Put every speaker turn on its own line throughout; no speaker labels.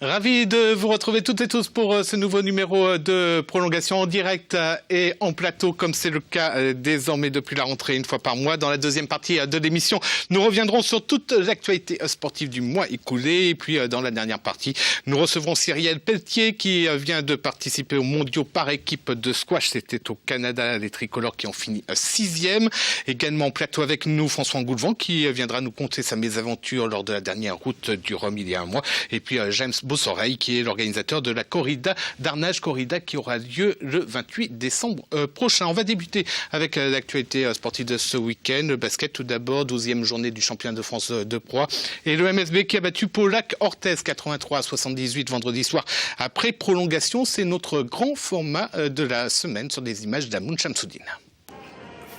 Ravi de vous retrouver toutes et tous pour ce nouveau numéro de prolongation en direct et en plateau, comme c'est le cas désormais depuis la rentrée une fois par mois. Dans la deuxième partie de l'émission, nous reviendrons sur toute l'actualité sportive du mois écoulé. Et puis dans la dernière partie, nous recevrons Cyrielle Pelletier qui vient de participer aux mondiaux par équipe de squash. C'était au Canada, les tricolores qui ont fini 6e. Également en plateau avec nous, François Ngoulevent qui viendra nous conter sa mésaventure lors de la dernière route du Rhum il y a un mois. Et puis James Beausoreille, qui est l'organisateur de la corrida d'Arnage, corrida qui aura lieu le 28 décembre prochain. On va débuter avec l'actualité sportive de ce week-end. Le basket tout d'abord, 12e journée du championnat de France de proie. Et le MSB qui a battu Paulac Orthez 83-78 vendredi soir. Après prolongation, c'est notre grand format de la semaine sur des images d'Amoun Chamsoudine.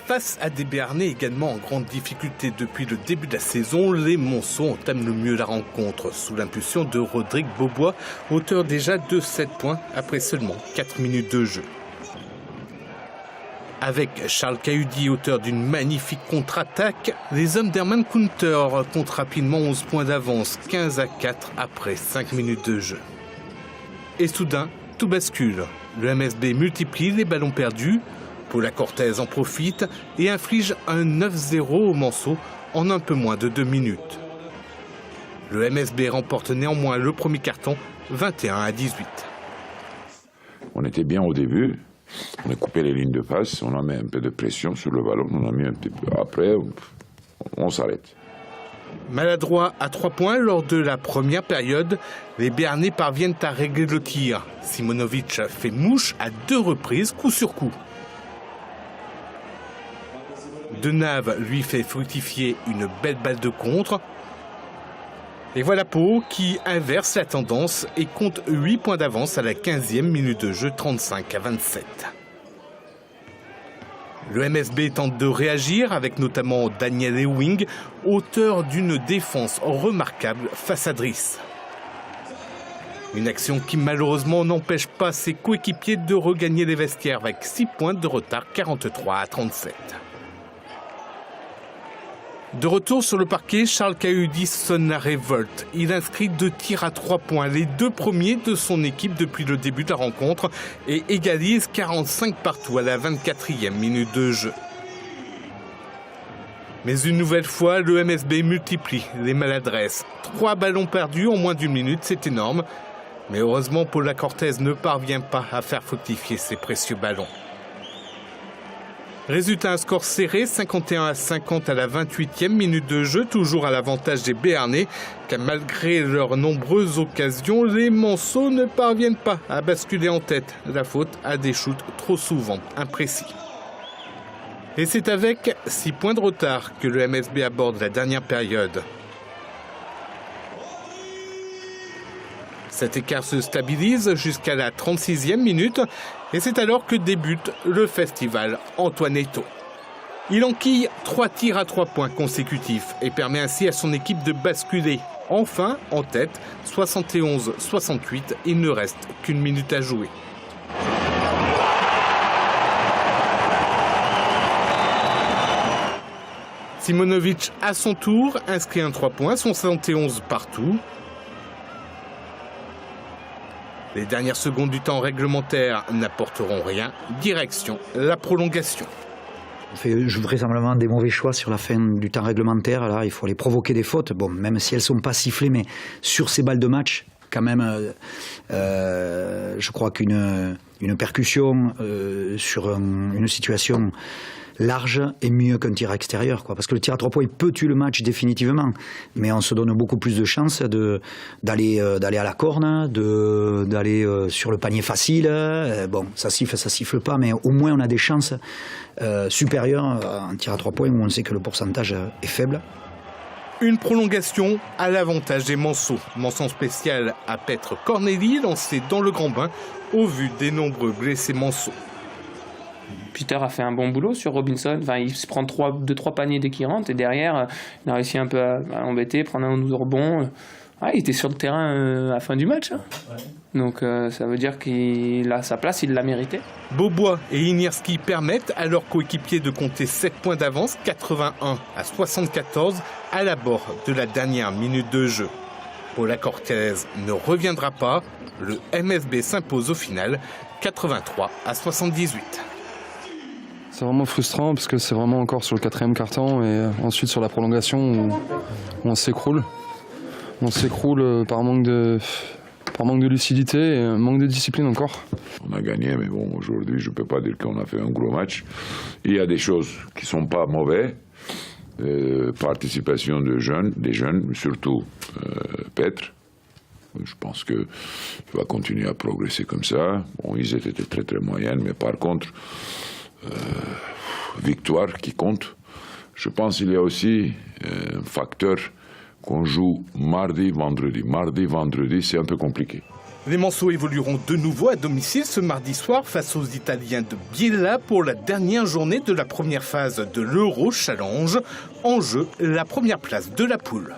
Face à des Béarnais également en grande difficulté depuis le début de la saison, les Monceaux entament le mieux la rencontre sous l'impulsion de Rodrigue Beaubois, auteur déjà de 7 points après seulement 4 minutes de jeu. Avec Charles Cahudi, auteur d'une magnifique contre-attaque, les hommes d'Herman Kunter comptent rapidement 11 points d'avance, 15-4 après 5 minutes de jeu. Et soudain, tout bascule. Le MSB multiplie les ballons perdus. Paulac Orthez en profite et inflige un 9-0 aux Monceaux en un peu moins de 2 minutes. Le MSB remporte néanmoins le premier carton 21-18.
On était bien au début, on a coupé les lignes de passe, on a mis un peu de pression sur le ballon, on a mis un petit peu. Après, on s'arrête.
Maladroit à 3 points lors de la première période, les Béarnais parviennent à régler le tir. Simonovic fait mouche à 2 reprises, coup sur coup. Denave lui fait fructifier une belle balle de contre. Et voilà Pau qui inverse la tendance et compte 8 points d'avance à la 15e minute de jeu, 35-27. Le MSB tente de réagir avec notamment Daniel Ewing, auteur d'une défense remarquable face à Driss. Une action qui malheureusement n'empêche pas ses coéquipiers de regagner les vestiaires avec 6 points de retard, 43-37. De retour sur le parquet, Charles Cahudi sonne la révolte. Il inscrit 2 tirs à 3 points, les 2 premiers de son équipe depuis le début de la rencontre, et égalise 45 partout à la 24e minute de jeu. Mais une nouvelle fois, le MSB multiplie les maladresses. 3 ballons perdus en moins d'1 minute, c'est énorme. Mais heureusement, Paulac Orthez ne parvient pas à faire fructifier ses précieux ballons. Résultat, un score serré, 51-50 à la 28e minute de jeu, toujours à l'avantage des Béarnais, car malgré leurs nombreuses occasions, les Monceaux ne parviennent pas à basculer en tête. La faute à des shoots trop souvent imprécis. Et c'est avec 6 points de retard que le MSB aborde la dernière période. Cet écart se stabilise jusqu'à la 36e minute et c'est alors que débute le festival Antoinetto. Il enquille 3 tirs à 3 points consécutifs et permet ainsi à son équipe de basculer enfin en tête, 71-68. Il ne reste qu'une minute à jouer. Simonovic, à son tour, inscrit un 3 points, 71 partout. Les dernières secondes du temps réglementaire n'apporteront rien. Direction la prolongation.
On fait vraisemblablement des mauvais choix sur la fin du temps réglementaire. Là, il faut aller provoquer des fautes. Bon, même si elles ne sont pas sifflées, mais sur ces balles de match, quand même, je crois qu'une percussion sur une situation large est mieux qu'un tir extérieur, quoi. Parce que le tir à 3 points, il peut tuer le match définitivement, mais on se donne beaucoup plus de chances d'aller à la corne, d'aller sur le panier facile. Bon, ça siffle pas, mais au moins on a des chances supérieures en tir à 3 points où on sait que le pourcentage est faible.
Une prolongation à l'avantage des Monceaux. Mention spéciale à Petre Corneli, lancé dans le grand bain au vu des nombreux blessés Monceaux.
Peter a fait un bon boulot sur Robinson. Enfin, il se prend 2-3 paniers dès qu'il rentre et derrière, il a réussi un peu à l'embêter, prendre un ou 2 rebonds. Il était sur le terrain à la fin du match. Ouais. Donc ça veut dire qu'il a sa place, il l'a mérité.
Beaubois et Inierski permettent à leurs coéquipiers de compter 7 points d'avance, 81-74, à l'abord de la dernière minute de jeu. Paula Cortez ne reviendra pas. Le MSB s'impose au final 83-78.
C'est vraiment frustrant parce que c'est vraiment encore sur le 4e quart-temps et ensuite sur la prolongation où on s'écroule. On s'écroule par manque de lucidité et un manque de discipline encore.
On a gagné, mais bon, aujourd'hui, je ne peux pas dire qu'on a fait un gros match. Il y a des choses qui ne sont pas mauvaises. Participation des jeunes, surtout Petre. Je pense qu'il va continuer à progresser comme ça. Bon, ils étaient très très moyens, mais par contre, victoire qui compte. Je pense qu'il y a aussi un facteur qu'on joue mardi, vendredi. Mardi, vendredi, c'est un peu compliqué.
Les Manceaux évolueront de nouveau à domicile ce mardi soir face aux Italiens de Biella pour la dernière journée de la première phase de l'Euro Challenge. En jeu, la première place de la poule.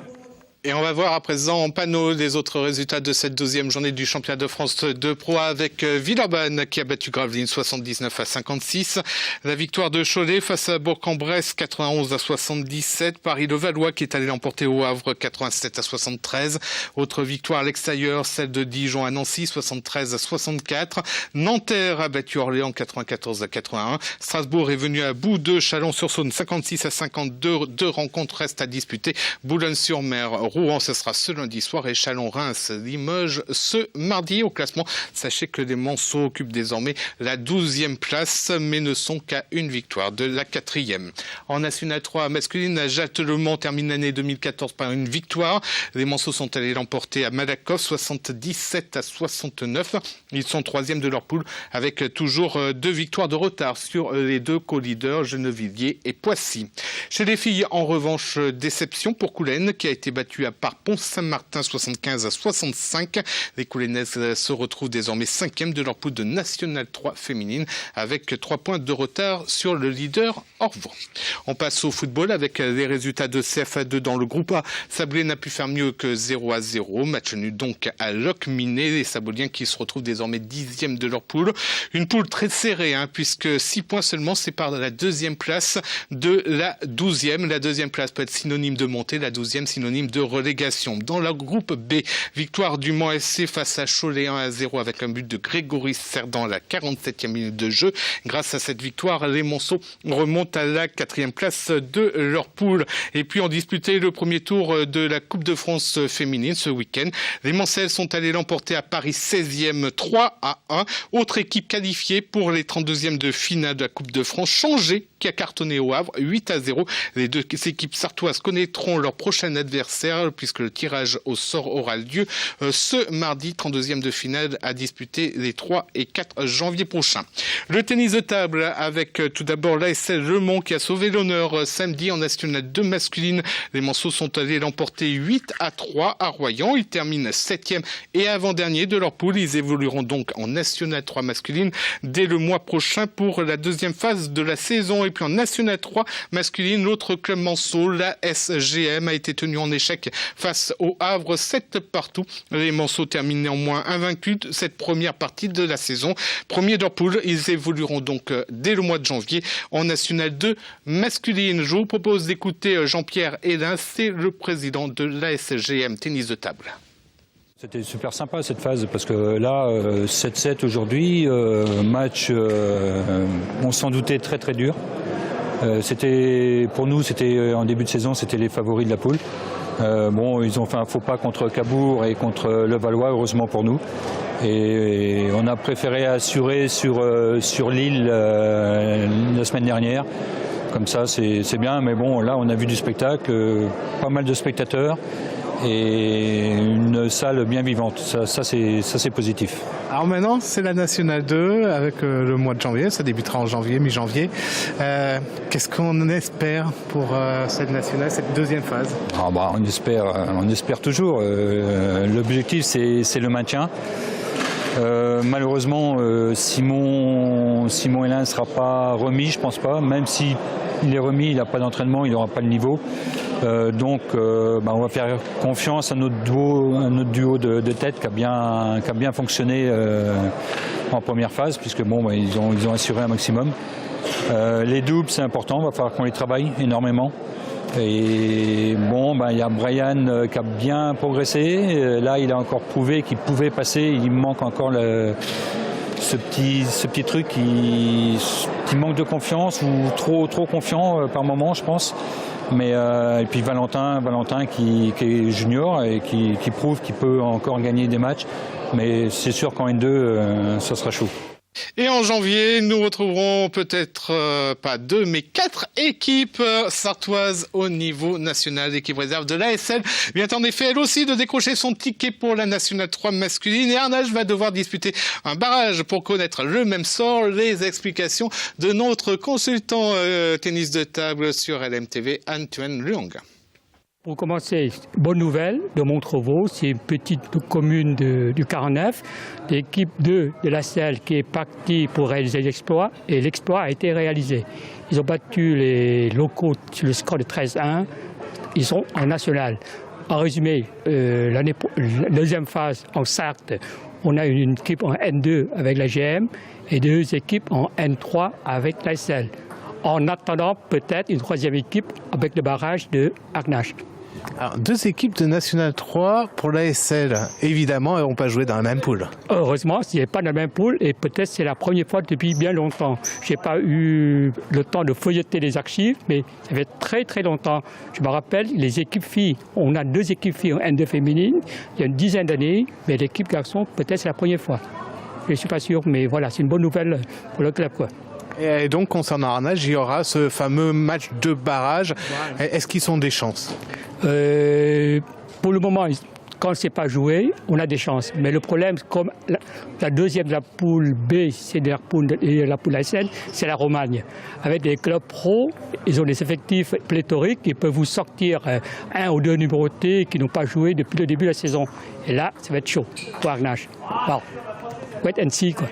Et on va voir à présent en panneau les autres résultats de cette 12e journée du championnat de France de Pro avec Villeurbanne qui a battu Gravelines 79-56. La victoire de Cholet face à Bourg-en-Bresse 91-77. Paris-Levallois qui est allé l'emporter au Havre 87-73. Autre victoire à l'extérieur, celle de Dijon à Nancy 73-64. Nanterre a battu Orléans 94-81. Strasbourg est venu à bout de Chalon-sur-Saône 56-52. Deux rencontres restent à disputer. Boulogne-sur-Mer, Rouen, ce sera ce lundi soir et Chalon-Reims, Limoges ce mardi. Au classement, sachez que les Manceaux occupent désormais la 12e place, mais ne sont qu'à une victoire de la 4e. En National 3 masculine, Jacques-le-Mans termine l'année 2014 par une victoire. Les Manceaux sont allés l'emporter à Malakoff 77-69. Ils sont 3e de leur poule avec toujours 2 victoires de retard sur les 2 co-leaders Gennevilliers et Poissy. Chez les filles, en revanche, déception pour Coulennes qui a été battue à Pont-Saint-Martin 75-65. Les Coulennaises se retrouvent désormais 5e de leur poule de National 3 féminine avec 3 points de retard sur le leader Orvaux. On passe au football avec les résultats de CFA2 dans le groupe A. Sablé n'a pu faire mieux que 0-0. Match nul donc à Locminé. Les Saboliens qui se retrouvent désormais 10e de leur poule. Une poule très serrée puisque 6 points seulement séparent la 2e place de la 12e. La 2e place peut être synonyme de montée, la 12e synonyme de relégation. Dans le groupe B, victoire du Mans SC face à Cholet 1-0 avec un but de Grégory Cerdan à la 47e minute de jeu. Grâce à cette victoire, les Monceaux remontent à la 4e place de leur poule. Et puis on disputait le premier tour de la Coupe de France féminine ce week-end. Les Mancelles sont allés l'emporter à Paris 16e 3-1. Autre équipe qualifiée pour les 32e de finale de la Coupe de France, Changé qui a cartonné au Havre 8-0. Les deux équipes sartoises connaîtront leur prochain adversaire puisque le tirage au sort aura lieu ce mardi 32e de finale à disputer les 3 et 4 janvier prochains. Le tennis de table avec tout d'abord l'ASL Le Mans qui a sauvé l'honneur samedi en National 2 masculine. Les Manceaux sont allés l'emporter 8-3 à Royan. Ils terminent 7e et avant-dernier de leur poule. Ils évolueront donc en National 3 masculine dès le mois prochain pour la 2e phase de la saison. Et puis en National 3 masculine, l'autre club Manceau, la SGM, a été tenu en échec face au Havre 7-partout. Les Manceaux terminent néanmoins invaincus cette première partie de la saison. Premier de leur poule, ils évolueront donc dès le mois de janvier en National 2 masculine. Je vous propose d'écouter Jean-Pierre Hélin, c'est le président de la SGM tennis de table.
C'était super sympa cette phase parce que là, 7-7 aujourd'hui, match, on s'en doutait très très dur. Pour nous, c'était en début de saison, c'était les favoris de la poule. Ils ont fait un faux pas contre Cabourg et contre Levallois, heureusement pour nous. Et on a préféré assurer sur Lille la semaine dernière. Comme ça, c'est bien. Mais bon, là, on a vu du spectacle, pas mal de spectateurs et une salle bien vivante. Ça c'est positif.
Alors maintenant, c'est la Nationale 2 avec le mois de janvier. Ça débutera en janvier, mi-janvier. Qu'est-ce qu'on espère pour cette Nationale, cette 2e phase ?
On espère toujours. L'objectif, c'est le maintien. Malheureusement, Simon Hélin ne sera pas remis, je pense pas. Même s'il est remis, il n'a pas d'entraînement, il n'aura pas le niveau. Donc, on va faire confiance à notre duo de tête qui a bien fonctionné en première phase, puisque ils ont assuré un maximum. Les doubles, c'est important, il va falloir qu'on les travaille énormément. Et bon, il y a Brian qui a bien progressé. Là, il a encore prouvé qu'il pouvait passer. Il manque encore ce petit truc qui manque de confiance ou trop confiant par moment, je pense. Mais et puis Valentin qui est junior et qui prouve qu'il peut encore gagner des matchs. Mais c'est sûr qu'en N2, ça sera chaud.
Et en janvier, nous retrouverons peut-être pas 2, mais 4 équipes sartoises au niveau national. L'équipe réserve de l'ASL vient en effet elle aussi de décrocher son ticket pour la Nationale 3 masculine. Et Arnage va devoir disputer un barrage pour connaître le même sort. Les explications de notre consultant tennis de table sur LMTV, Antoine Luong.
Pour commencer, bonne nouvelle de Montrevaux, c'est une petite commune du 49. L'équipe 2 de la selle qui est partie pour réaliser l'exploit, et l'exploit a été réalisé. Ils ont battu les locaux sur le score de 13-1, ils sont en national. En résumé, la deuxième phase en Sarthe, on a une équipe en N2 avec la GM et 2 équipes en N3 avec la selle. En attendant peut-être une troisième équipe avec le barrage de Arnage.
Alors, 2 équipes de National 3 pour l'ASL, évidemment, elles n'ont pas joué dans la même poule.
Heureusement, ce n'est pas dans la même poule et peut-être c'est la première fois depuis bien longtemps. Je n'ai pas eu le temps de feuilleter les archives, mais ça fait très très longtemps. Je me rappelle, les équipes filles, on a 2 équipes filles en N2 féminine, il y a une dizaine d'années, mais l'équipe garçon, peut-être c'est la première fois. Je ne suis pas sûr, mais voilà, c'est une bonne nouvelle pour le club, quoi.
Et donc, concernant Arnage, il y aura ce fameux match de barrage. Voilà. Est-ce qu'ils ont des chances ?
Pour le moment, quand ce n'est pas joué, on a des chances. Mais le problème, comme la deuxième de la poule B, c'est de la poule ASL, c'est la Romagne. Avec des clubs pro, ils ont des effectifs pléthoriques, ils peuvent vous sortir 1 ou 2 numérotés qui n'ont pas joué depuis le début de la saison. Et là, ça va être chaud pour Arnage. Bon, wait and see, quoi.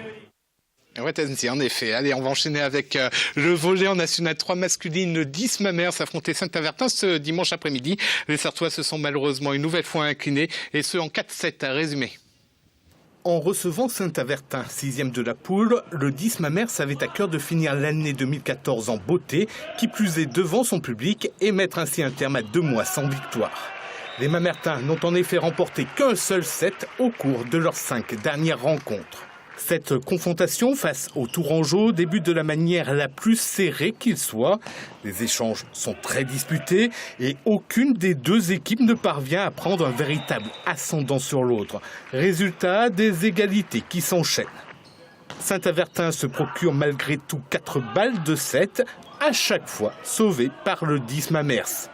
Ouais, en effet. Allez, on va enchaîner avec le volley en National 3 masculine. Le 10 Mamers s'affrontait Saint-Avertin ce dimanche après-midi. Les Sartois se sont malheureusement une nouvelle fois inclinés, et ce en 4-7 à résumer. En recevant Saint-Avertin, 6e de la poule, le 10 Mamers avait à cœur de finir l'année 2014 en beauté, qui plus est devant son public, et mettre ainsi un terme à 2 mois sans victoire. Les Mamertins n'ont en effet remporté qu'un seul set au cours de leurs 5 dernières rencontres. Cette confrontation face aux Tourangeaux débute de la manière la plus serrée qu'il soit. Les échanges sont très disputés et aucune des 2 équipes ne parvient à prendre un véritable ascendant sur l'autre. Résultat, des égalités qui s'enchaînent. Saint-Avertin se procure malgré tout 4 balles de 7, à chaque fois sauvées par le 10 Mamers.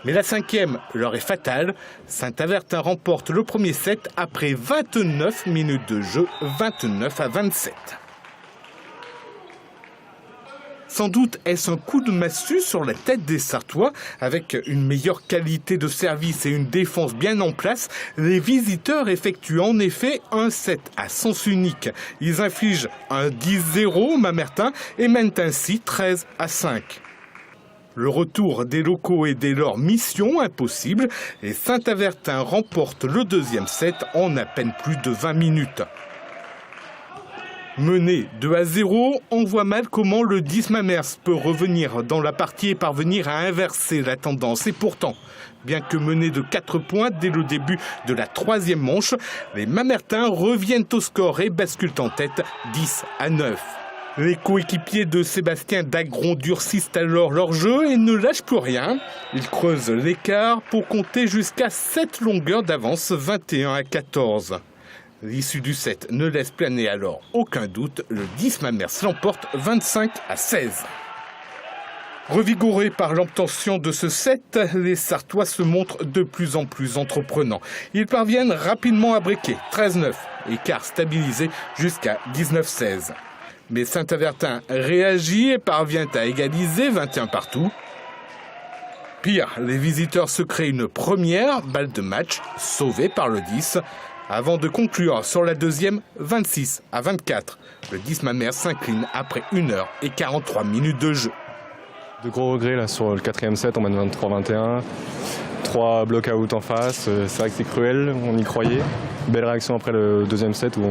Mais la 5e leur est fatale. Saint-Avertin remporte le premier set après 29 minutes de jeu, 29-27. Sans doute est-ce un coup de massue sur la tête des Sartois. Avec une meilleure qualité de service et une défense bien en place, les visiteurs effectuent en effet un set à sens unique. Ils infligent un 10-0 au Mamertin et mènent ainsi 13-5. Le retour des locaux est dès lors mission impossible et Saint-Avertin remporte le 2e set en à peine plus de 20 minutes. Mené 2-0, on voit mal comment le 10 Mamers peut revenir dans la partie et parvenir à inverser la tendance. Et pourtant, bien que mené de 4 points dès le début de la 3e manche, les Mamertins reviennent au score et basculent en tête 10-9. Les coéquipiers de Sébastien Dagron durcissent alors leur jeu et ne lâchent plus rien. Ils creusent l'écart pour compter jusqu'à 7 longueurs d'avance, 21-14. L'issue du set ne laisse planer alors aucun doute. Le 10 Mamers l'emporte 25-16. Revigorés par l'obtention de ce set, les Sartois se montrent de plus en plus entreprenants. Ils parviennent rapidement à breaker 13-9, écart stabilisé jusqu'à 19-16. Mais Saint-Avertin réagit et parvient à égaliser 21 partout. Pire, les visiteurs se créent une première balle de match, sauvée par le 10, avant de conclure sur la 2e 26-24. Le 10 Mamers s'incline après 1h43 de jeu.
De gros regrets là, sur le 4e set, on mène 23-21. 3 block-out en face, c'est vrai que c'est cruel, on y croyait. Belle réaction après le 2e set où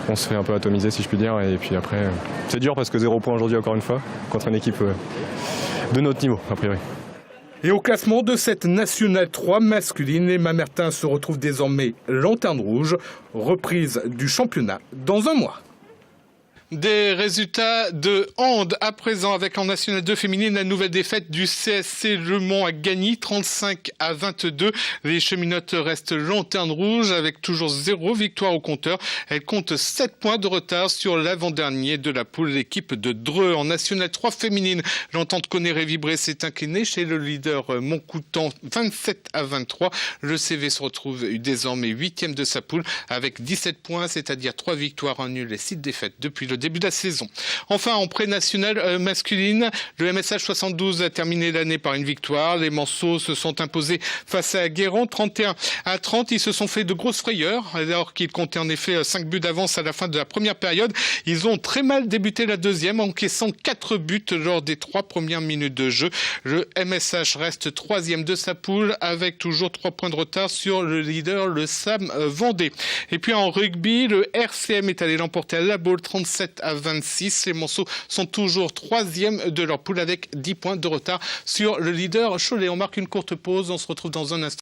on se fait un peu atomiser si je puis dire, et puis après c'est dur parce que 0 points aujourd'hui encore une fois contre une équipe de notre niveau a priori.
Et au classement de cette Nationale 3 masculine, les Mamertins se retrouvent désormais lanterne rouge, reprise du championnat dans un mois. Des résultats de hand à présent avec en National 2 féminine la nouvelle défaite du CSC Le Mans à Gagny 35-22. Les cheminotes restent lanterne rouge avec toujours 0 victoire au compteur. Elles comptent 7 points de retard sur l'avant-dernier de la poule, l'équipe de Dreux. En National 3 féminine, l'Entente Conneré-Vibré s'est inclinée chez le leader Montcoutan 27-23. Le CV se retrouve désormais 8e de sa poule avec 17 points, c'est-à-dire 3 victoires, 1 nul et 6 défaites depuis le début de la saison. Enfin, en pré-national masculine, le MSH 72 a terminé l'année par une victoire. Les Manceaux se sont imposés face à Guérande 31-30. Ils se sont fait de grosses frayeurs alors qu'ils comptaient en effet 5 buts d'avance à la fin de la première période. Ils ont très mal débuté la deuxième, encaissant 4 buts lors des 3 premières minutes de jeu. Le MSH reste 3e de sa poule avec toujours 3 points de retard sur le leader, le SAM Vendée. Et puis en rugby, le RCM est allé l'emporter à La Baule 37-26. Les Monceaux sont toujours 3e de leur poule avec 10 points de retard sur le leader Cholet. On marque une courte pause, on se retrouve dans un instant.